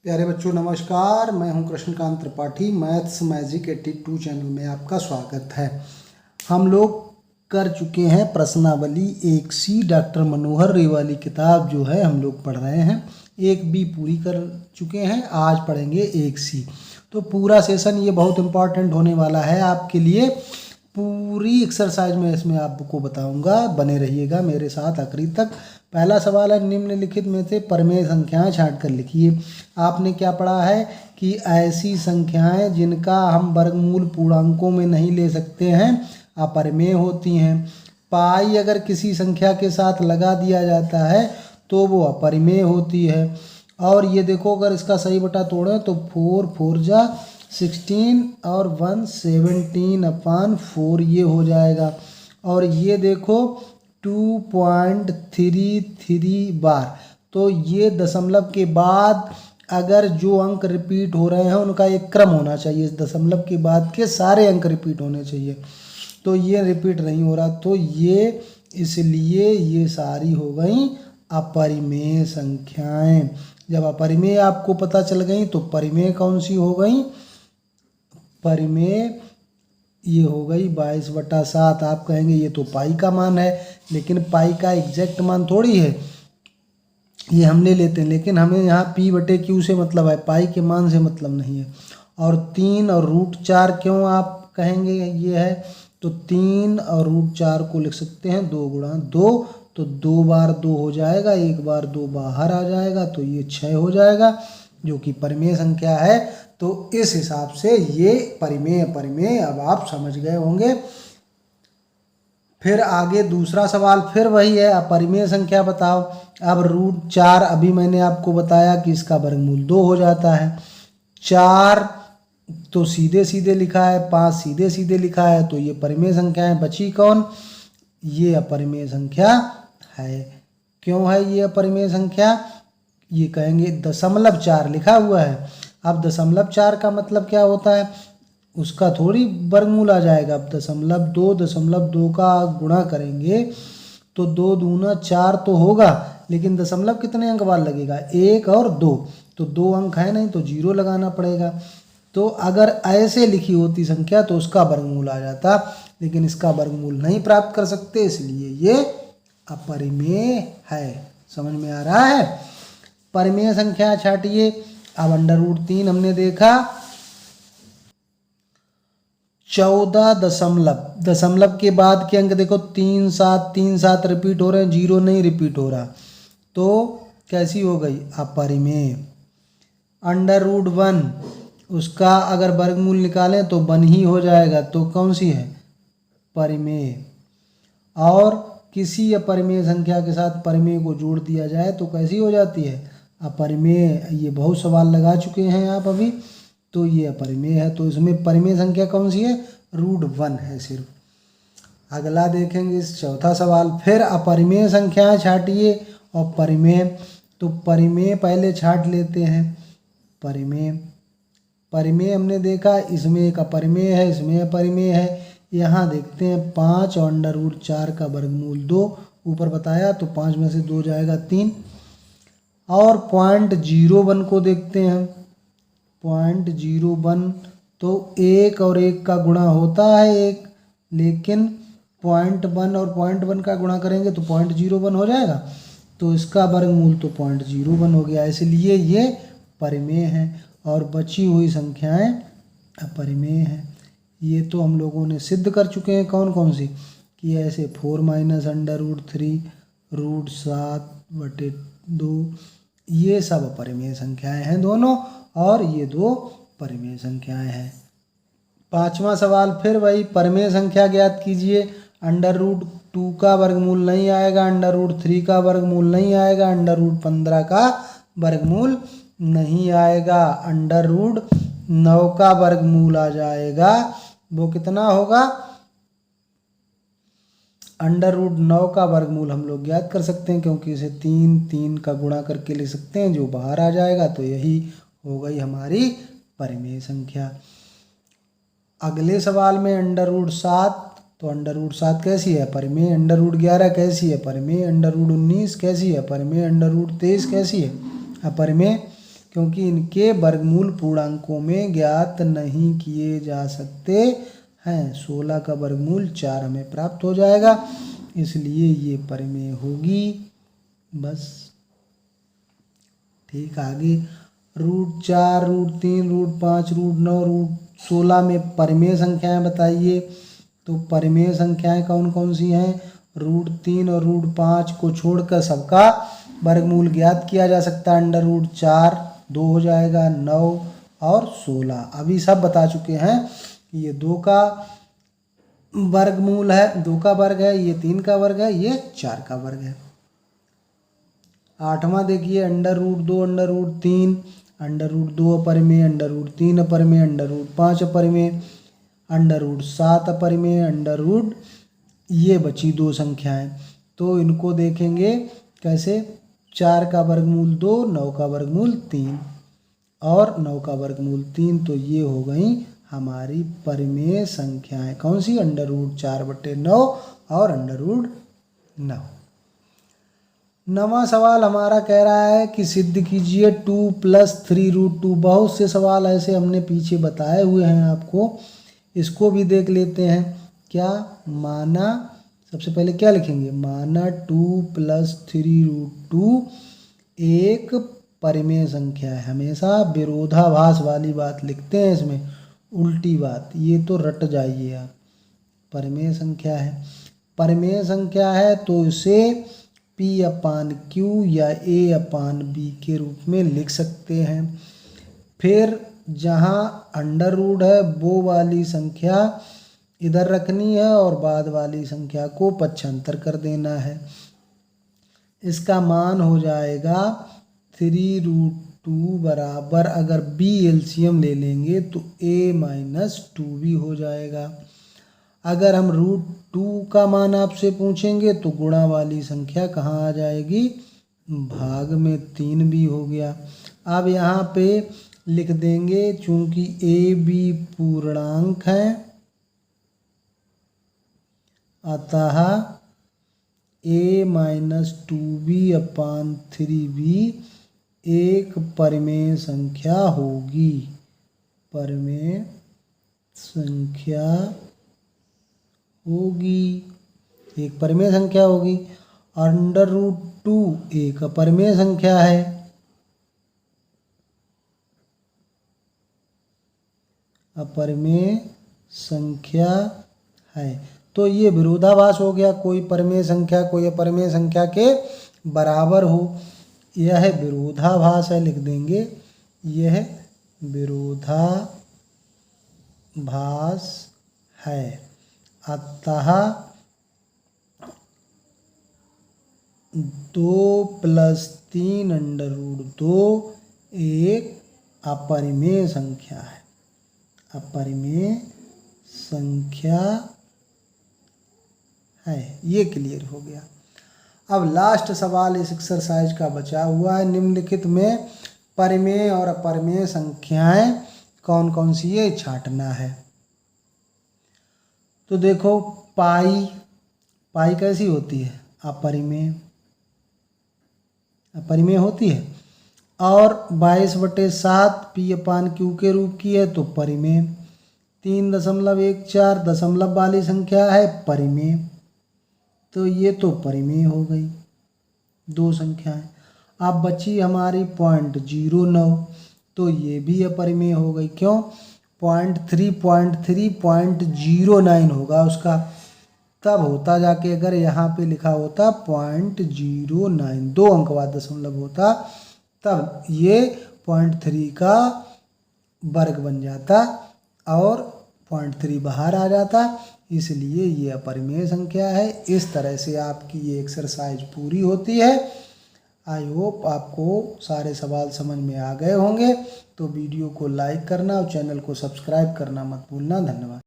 प्यारे बच्चों नमस्कार। मैं हूं Krishnakant Tripathi. Maths magic 82 channel में आपका स्वागत है। हम लोग कर चुके हैं प्रश्नावली 1C। डॉक्टर मनोहर रेवाली किताब जो है हम लोग पढ़ रहे हैं। 1B पूरी कर चुके हैं, आज पढ़ेंगे 1C। तो पूरा सेशन ये बहुत इम्पॉर्टेंट होने वाला है आपके लिए। पूरी एक्सरसाइज में इसमें आपको बताऊंगा, बने रहिएगा मेरे साथ आखिरी तक। पहला सवाल है, निम्नलिखित में से परिमेय संख्याएं छांट कर लिखिए। आपने क्या पढ़ा है कि ऐसी संख्याएं जिनका हम वर्गमूल पूर्णांकों में नहीं ले सकते हैं अपरिमेय होती हैं। पाई अगर किसी संख्या के साथ लगा दिया जाता है तो वो अपरिमेय होती है। और ये देखो, अगर इसका सही बटा तोड़ें तो 4 4 जा 16 और 1 17/4 ये हो जाएगा। और ये देखो 2.33 बार। तो ये दशमलव के बाद अगर जो अंक रिपीट हो रहे हैं उनका एक क्रम होना चाहिए। इस दशमलव के बाद के सारे अंक रिपीट होने चाहिए, तो ये रिपीट नहीं हो रहा, तो ये इसलिए ये सारी हो गई अपरिमेय संख्याएं। जब अपरिमेय आपको पता चल गई तो परिमेय कौन सी हो गई? परिमेय ये हो गई 22/7। आप कहेंगे ये तो पाई का मान है, लेकिन पाई का एग्जैक्ट मान थोड़ी है, ये हम ले लेते हैं, लेकिन हमें यहाँ P/Q से मतलब है, पाई के मान से मतलब नहीं है। और 3 और √4 क्यों आप कहेंगे ये है? तो 3 और √4 को लिख सकते हैं 2 गुणा 2, तो 2 बार 2 हो जाएगा, 1 बार 2 बाहर आ जाएगा, तो ये 6 हो जाएगा, जो कि परिमेय संख्या है। तो इस हिसाब से ये परिमेय अब आप समझ गए होंगे। फिर आगे दूसरा सवाल फिर वही है, अपरिमेय संख्या बताओ। अब √4 अभी मैंने आपको बताया कि इसका वर्गमूल 2 हो जाता है। 4 तो सीधे सीधे लिखा है, 5 सीधे सीधे लिखा है, तो ये परिमेय संख्या है। बची कौन? ये अपरिमेय संख्या है। क्यों है ये अपरिमेय संख्या? ये कहेंगे 0.4 लिखा हुआ है। अब 0.4 का मतलब क्या होता है? उसका थोड़ी वर्गमूल आ जाएगा। अब 0.2 का गुणा करेंगे तो 2 दूना 4 तो होगा, लेकिन दशमलव कितने अंक बाद लगेगा? 1 और 2, तो 2 अंक है नहीं, तो 0 लगाना पड़ेगा। तो अगर ऐसे लिखी होती संख्या तो उसका वर्गमूल आ जाता, लेकिन इसका वर्गमूल नहीं प्राप्त कर सकते, इसलिए ये अपरिमेय है। समझ में आ रहा है? परिमेय संख्या छाटिए। अब √3 हमने देखा, 14 दशमलव के बाद के अंक देखो 3 7 रिपीट हो रहे हैं, 0 नहीं रिपीट हो रहा, तो कैसी हो गई? अपरिमेय। √1 उसका अगर वर्गमूल निकालें तो 1 ही हो जाएगा, तो कौन सी है? परिमेय। और किसी अपरिमेय संख्या के साथ परिमेय को जोड़ दिया जाए तो कैसी हो जाती है? अपरिमेय। ये बहुत सवाल लगा चुके हैं आप अभी, तो ये अपरिमेय है। तो इसमें परिमेय संख्या कौन सी है? √1 है सिर्फ। अगला देखेंगे इस चौथा सवाल, फिर अपरिमेय संख्याएं छाटिए और परिमेय। तो परिमेय पहले छाट लेते हैं। परिमेय हमने देखा, इसमें एक अपरिमेय है, इसमें अपरिमेय है। यहाँ देखते हैं 5 और √4 का वर्गमूल 2 ऊपर बताया, तो 5 में से 2 जाएगा 3। और 0.01 को देखते हैं। 0.01 तो 1 और 1 का गुणा होता है 1, लेकिन 0.1 और 0.1 का गुणा करेंगे तो 0.01 हो जाएगा, तो इसका वर्गमूल तो 0.01 हो गया, इसलिए ये परिमेय है। और बची हुई संख्याएं अपरिमेय हैं। ये तो हम लोगों ने सिद्ध कर चुके हैं। कौन कौन सी? कि ऐसे 4 - √3 √7/2 ये सब अपरिमेय संख्याएं हैं दोनों, और ये 2 परिमेय संख्याएं हैं। पांचवा सवाल फिर वही, परिमेय संख्या ज्ञात कीजिए। √2 का वर्गमूल नहीं आएगा, √3 का वर्गमूल नहीं आएगा, √15 का वर्गमूल नहीं आएगा, √9 का वर्गमूल आ जाएगा। वो कितना होगा? √9 का वर्गमूल हम लोग ज्ञात कर सकते हैं, क्योंकि इसे 3 का गुणा करके ले सकते हैं, जो बाहर आ जाएगा, तो यही हो गई हमारी परिमेय संख्या। अगले सवाल में √7, तो √7 कैसी है? परिमेय। √11 कैसी है? परिमेय। √19 कैसी है? परिमेय। √23 कैसी है? अपरिमेय, क्योंकि इनके वर्गमूल पूर्णांकों में ज्ञात नहीं किए जा सकते हैं। 16 का वर्गमूल 4 हमें प्राप्त हो जाएगा, इसलिए ये परिमेय होगी। बस ठीक, आगे √4, √3, √5, √9, √16 में परिमेय संख्याएं बताइए। तो परिमेय संख्याएं कौन कौन सी हैं? √3 और √5 को छोड़कर सबका वर्गमूल ज्ञात किया जा सकता है। √4 2 हो जाएगा, 9 और 16 अभी सब बता चुके हैं कि ये 2 का वर्गमूल है, 2 का वर्ग है, ये 3 का वर्ग है, ये 4 का वर्ग है। 8वां देखिए, √2, √3, √2 अपरिमेय, √3 अपरिमेय, √5 अपरिमेय, √7 अपरिमेय, ये बची 2 संख्याएं। तो इनको देखेंगे कैसे? 4 का वर्गमूल 2, 9 का वर्गमूल 3 और 9 का वर्गमूल 3। तो ये हो गई हमारी परिमेय संख्याएं। कौन सी? √4/9 और √9। 9वां सवाल हमारा कह रहा है कि सिद्ध कीजिए 2 + 3√2। बहुत से सवाल ऐसे हमने पीछे बताए हुए हैं आपको, इसको भी देख लेते हैं। क्या माना, सबसे पहले क्या लिखेंगे? माना 2 + 3√2 एक परिमेय संख्या है। हमेशा विरोधाभास वाली बात लिखते हैं इसमें, उल्टी बात, ये तो रट जाइए आप। परिमेय संख्या है, परिमेय संख्या है तो इसे P/Q या A/B के रूप में लिख सकते हैं। फिर जहाँ अंडर रूट है वो वाली संख्या इधर रखनी है और बाद वाली संख्या को पक्षांतर कर देना है। इसका मान हो जाएगा 3√2 बराबर, अगर B एलसीएम ले लेंगे तो A-2B हो जाएगा। अगर हम √2 का मान आपसे पूछेंगे तो गुणा वाली संख्या कहाँ आ जाएगी? भाग में 3B हो गया। अब यहाँ पे लिख देंगे, चूंकि AB पूर्णांक है अतः A-2B/3B एक परिमेय संख्या होगी। परिमेय संख्या होगी, एक परिमेय संख्या होगी। √2 एक अपरिमेय संख्या है। अपरिमेय संख्या है, तो ये विरोधाभास हो गया। कोई परिमेय संख्या कोई अपरिमेय संख्या के बराबर हो, यह विरोधाभास है, लिख देंगे यह विरोधाभास है। अतः 2 + 3√2 एक अपरिमेय संख्या है। अपरिमेय संख्या है, ये क्लियर हो गया। अब लास्ट सवाल इस एक्सरसाइज का बचा हुआ है। निम्नलिखित में परिमेय और अपरिमेय संख्याएं कौन कौन सी है छांटना है। तो देखो, पाई कैसी होती है? अपरिमेय, अपरिमेय होती है। और 22/7 P/Q के रूप की है तो परिमेय। 3.14 दशमलव वाली संख्या है, परिमेय। तो ये तो परिमेय हो गई, 2 संख्याएं। अब बची हमारी 0.09, तो ये भी अपरिमेय हो गई। क्यों? 0.3 होगा उसका, तब होता जाके अगर यहाँ पे लिखा होता 0.09, 2 अंक बाद दशमलव होता, तब ये 0.3 का वर्ग बन जाता और 0.3 बाहर आ जाता, इसलिए ये अपरिमेय संख्या है। इस तरह से आपकी ये एक्सरसाइज पूरी होती है। आई होप आपको सारे सवाल समझ में आ गए होंगे। तो वीडियो को लाइक करना और चैनल को सब्सक्राइब करना मत भूलना। धन्यवाद।